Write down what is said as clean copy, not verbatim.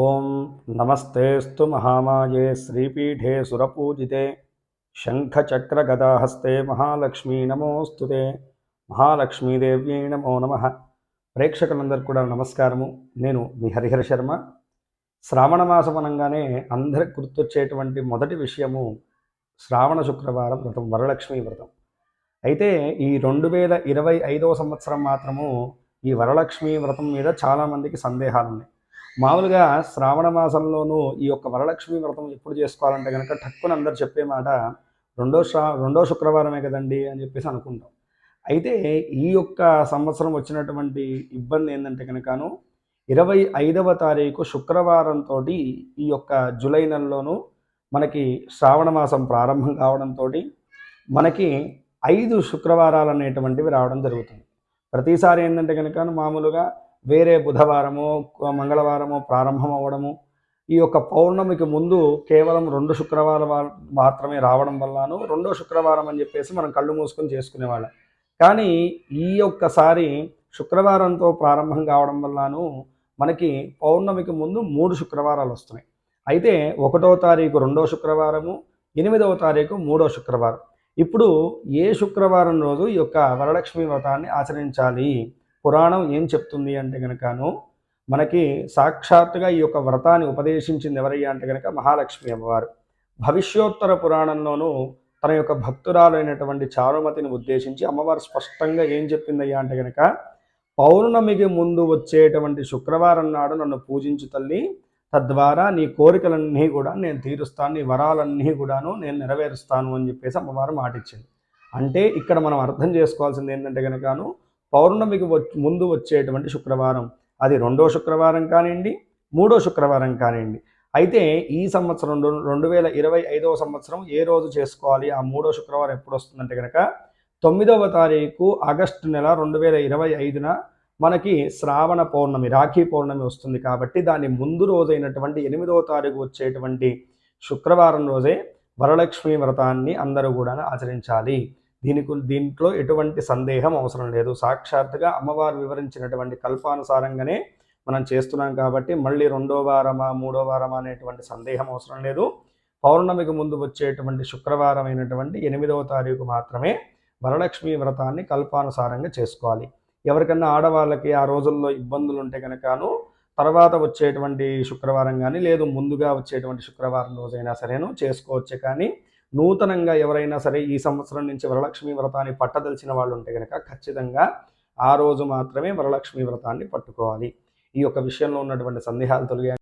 ఓం నమస్తేస్తు మహామాయే శ్రీపీఠే సురపూజితే శంఖచక్రగదాహస్తే మహాలక్ష్మీ నమోస్తుతే మహాలక్ష్మీదేవ్యై నమో నమః. ప్రేక్షకులందరికీ కూడా నమస్కారము. నేను మీ హరిహర శర్మ. శ్రావణ మాసం అనగానే అందరికి గుర్తొచ్చేటువంటి మొదటి విషయము శ్రావణ శుక్రవారం వ్రతం, వరలక్ష్మీ వ్రతం. అయితే ఈ 2025వ సంవత్సరం మాత్రము ఈ వరలక్ష్మీ వ్రతం మీద చాలామందికి సందేహాలు ఉన్నాయి. మామూలుగా శ్రావణ మాసంలోనూ ఈ యొక్క వరలక్ష్మీ వ్రతం ఎప్పుడు చేసుకోవాలంటే కనుక టక్కున అందరు చెప్పే మాట రెండో శుక్రవారమే కదండి అని చెప్పేసి అనుకుంటాం. అయితే ఈ యొక్క సంవత్సరం వచ్చినటువంటి ఇబ్బంది ఏంటంటే కనుకను 25వ తారీఖు శుక్రవారంతో ఈ యొక్క జూలై నెలలోనూ మనకి శ్రావణ మాసం ప్రారంభం కావడంతో మనకి 5 శుక్రవారాలు అనేటువంటివి రావడం జరుగుతుంది. ప్రతిసారి ఏంటంటే కనుక మామూలుగా వేరే బుధవారము మంగళవారము ప్రారంభం అవ్వడము, ఈ యొక్క పౌర్ణమికి ముందు కేవలం 2 శుక్రవారాలు మాత్రమే రావడం వల్లను రెండో శుక్రవారం అని చెప్పేసి మనం కళ్ళు మూసుకొని చేసుకునేవాళ్ళం. కానీ ఈ ఒక్కసారి శుక్రవారంతో ప్రారంభం కావడం వల్లను మనకి పౌర్ణమికి ముందు 3 శుక్రవారాలు వస్తున్నాయి. అయితే 1వ తారీఖు రెండో శుక్రవారము, 8వ తారీఖు 3వ శుక్రవారం. ఇప్పుడు ఏ శుక్రవారం రోజు ఈ యొక్క వరలక్ష్మి వ్రతాన్ని ఆచరించాలి? పురాణం ఏం చెప్తుంది అంటే కనుకను మనకి సాక్షాత్తుగా ఈ యొక్క వ్రతాన్ని ఉపదేశించింది ఎవరయ్యా అంటే కనుక మహాలక్ష్మి అమ్మవారు. భవిష్యోత్తర పురాణంలోనూ తన యొక్క భక్తురాలైనటువంటి చారుమతిని ఉద్దేశించి అమ్మవారు స్పష్టంగా ఏం చెప్పిందయ్యా అంటే కనుక, పౌర్ణమికి ముందు వచ్చేటువంటి శుక్రవారం నాడు నన్ను పూజించు తల్లి, తద్వారా నీ కోరికలన్నీ కూడా నేను తీరుస్తాను, నీ వరాలన్నీ కూడాను నేను నెరవేరుస్తాను అని చెప్పేసి అమ్మవారు మాటిచ్చింది. అంటే ఇక్కడ మనం అర్థం చేసుకోవాల్సింది ఏంటంటే కనుకను పౌర్ణమికి ముందు వచ్చేటువంటి శుక్రవారం, అది రెండో శుక్రవారం కానివ్వండి, 3వ శుక్రవారం కానివ్వండి. అయితే ఈ సంవత్సరం 2025వ సంవత్సరం ఏ రోజు చేసుకోవాలి? ఆ 3వ శుక్రవారం ఎప్పుడు వస్తుందంటే కనుక 9వ తారీఖు ఆగస్టు నెల 2025న మనకి శ్రావణ పౌర్ణమి, రాఖీ పౌర్ణమి వస్తుంది. కాబట్టి దాని ముందు రోజైనటువంటి 8వ తారీఖు వచ్చేటువంటి శుక్రవారం రోజే వరలక్ష్మి వ్రతాన్ని అందరూ కూడా ఆచరించాలి. దీంట్లో ఎటువంటి సందేహం అవసరం లేదు. సాక్షాత్తుగా అమ్మవారు వివరించినటువంటి కల్పానుసారంగానే మనం చేస్తున్నాం కాబట్టి మళ్ళీ 2వ వారమా 3వ వారమా అనేటువంటి సందేహం అవసరం లేదు. పౌర్ణమికి ముందు వచ్చేటువంటి శుక్రవారం అయినటువంటి 8వ తారీఖు మాత్రమే వరలక్ష్మి వ్రతాన్ని కల్పానుసారంగా చేసుకోవాలి. ఎవరికన్నా ఆడవాళ్ళకి ఆ రోజుల్లో ఇబ్బందులు ఉంటే కనుకను తర్వాత వచ్చేటువంటి శుక్రవారం కానీ లేదు ముందుగా వచ్చేటువంటి శుక్రవారం రోజైనా సరేను చేసుకోవచ్చు. కానీ నూతనంగా ఎవరైనా సరే ఈ సంవత్సరం నుంచి వరలక్ష్మి వ్రతాన్ని పట్టదలిచిన వాళ్ళు ఉంటే కనుక ఖచ్చితంగా ఆ రోజు మాత్రమే వరలక్ష్మి వ్రతాన్ని పట్టుకోవాలి. ఈ యొక్క విషయంలో ఉన్నటువంటి సందేహాలు తొలగి